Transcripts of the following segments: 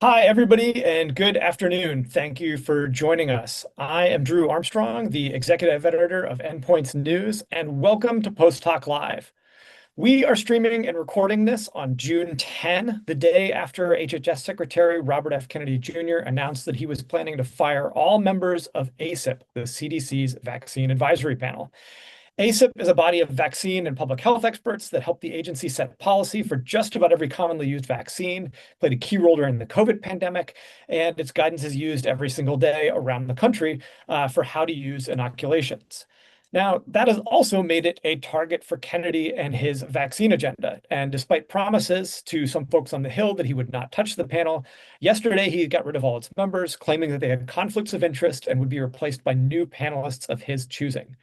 Hi, everybody, and good afternoon. Thank you for joining us. I am Drew Armstrong, the executive editor of Endpoints News, and welcome to Post-Hoc Live. We are streaming and recording this on June 10, the day after HHS Secretary Robert F. Kennedy Jr. announced that he was planning to fire all members of ACIP, the CDC's Vaccine Advisory Panel. ACIP is a body of vaccine and public health experts that help the agency set policy for just about every commonly used vaccine, played a key role during the COVID pandemic, and its guidance is used every single day around the country for how to use inoculations. Now, that has also made it a target for Kennedy and his vaccine agenda. And despite promises to some folks on the Hill that he would not touch the panel, yesterday he got rid of all its members, claiming that they had conflicts of interest and would be replaced by new panelists of his choosing.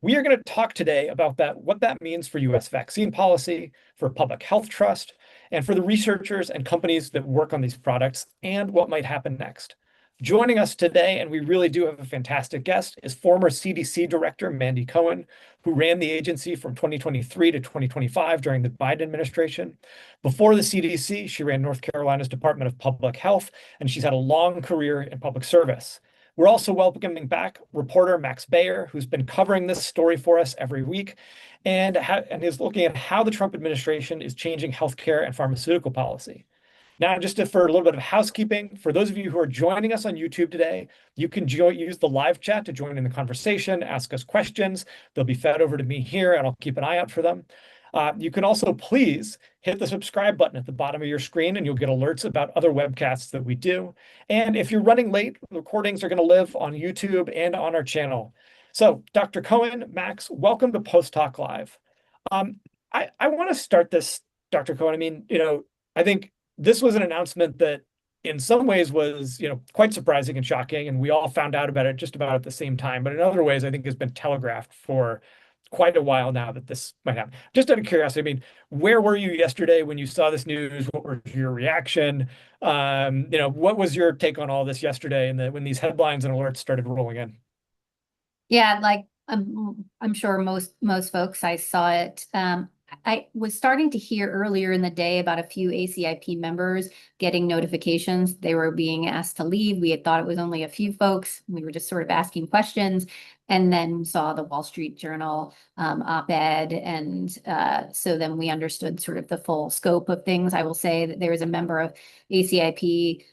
We are going to talk today about what that means for US vaccine policy, for public health trust, and for the researchers and companies that work on these products, and what might happen next. Joining us today, and we really do have a fantastic guest, is former CDC Director Mandy Cohen, who ran the agency from 2023 to 2025 during the Biden administration. Before the CDC, she ran North Carolina's Department of Public Health, and she's had a long career in public service. We're also welcoming back reporter Max Bayer, who's been covering this story for us every week and is looking at how the Trump administration is changing healthcare and pharmaceutical policy. Now, for a little bit of housekeeping, for those of you who are joining us on YouTube today, you can use the live chat to join in the conversation, ask us questions. They'll be fed over to me here, and I'll keep an eye out for them. You can also please hit the subscribe button at the bottom of your screen and you'll get alerts about other webcasts that we do. And if you're running late, the recordings are going to live on YouTube and on our channel. So Dr. Cohen, Max, welcome to Post-Hoc Live. I want to start this, Dr. Cohen. I mean, I think this was an announcement that in some ways was, quite surprising and shocking, and we all found out about it just about at the same time. But in other ways, I think has been telegraphed for quite a while now that this might happen. Just out of curiosity, I mean, where were you yesterday when you saw this news? What was your reaction? What was your take on all this yesterday and when these headlines and alerts started rolling in? Yeah, like I'm sure most folks, I saw it. I was starting to hear earlier in the day about a few ACIP members getting notifications they were being asked to leave. We had thought it was only a few folks. We were just sort of asking questions, and then saw the Wall Street Journal op-ed, and so then we understood sort of the full scope of things. I will say that there was a member of ACIP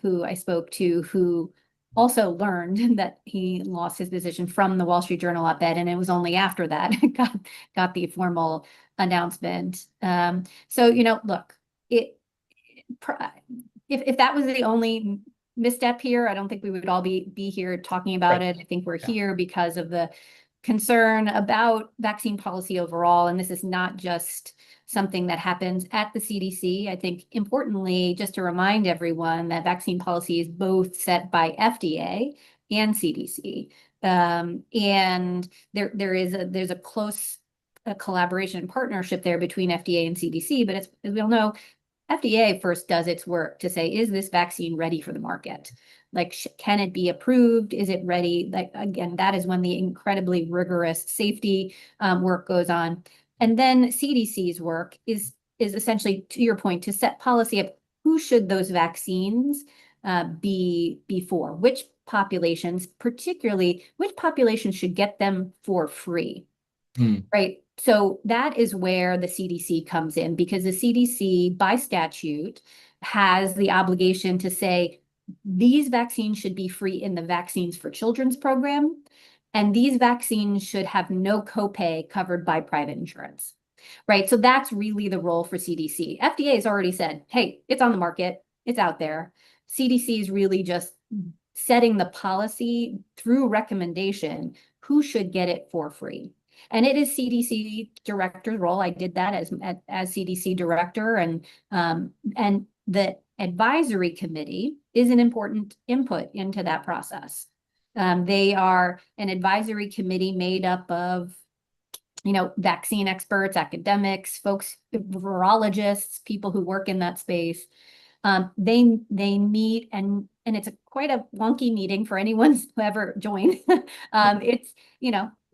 who I spoke to who also learned that he lost his position from the Wall Street Journal op-ed, and it was only after that got the formal announcement. So look, if that was the only misstep here, I don't think we would all be here talking about it. I think we're here because of the concern about vaccine policy overall, and this is not just something that happens at the CDC. I think importantly, just to remind everyone that vaccine policy is both set by FDA and CDC. And there's a close collaboration and partnership there between FDA and CDC, but as we all know, FDA first does its work to say, is this vaccine ready for the market? Like, can it be approved? Is it ready? Like, again, that is when the incredibly rigorous safety work goes on. And then CDC's work is essentially, to your point, to set policy of who should those vaccines be for, which populations, particularly which populations should get them for free, right? So that is where the CDC comes in, because the CDC, by statute, has the obligation to say these vaccines should be free in the Vaccines for Children's program, and these vaccines should have no copay covered by private insurance, right? So that's really the role for CDC. FDA has already said, hey, it's on the market, it's out there. CDC is really just setting the policy through recommendation, who should get it for free. And it is CDC director's role. I did that as CDC director, and the advisory committee is an important input into that process. They are an advisory committee made up of, vaccine experts, academics, folks, virologists, people who work in that space. They meet, and it's quite a wonky meeting for anyone who's ever joined. It's,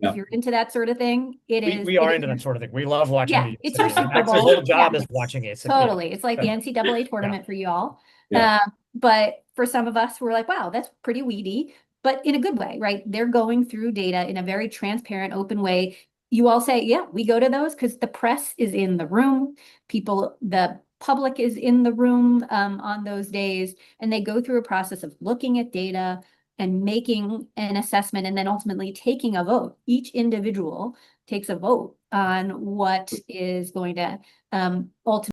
if you're into that sort of thing, we are into that sort of thing. We love watching. Yeah, it's your Super Bowl. That's our whole job is watching it. Totally. It's like the NCAA tournament for you all. Yeah. But for some of us, we're like, wow, that's pretty weedy, but in a good way, right? They're going through data in a very transparent, open way. You all say, yeah, we go to those because the press is in the room. The public is in the room on those days, and they go through a process of looking at data and making an assessment and then ultimately taking a vote. Each individual takes a vote on what is going to ultimately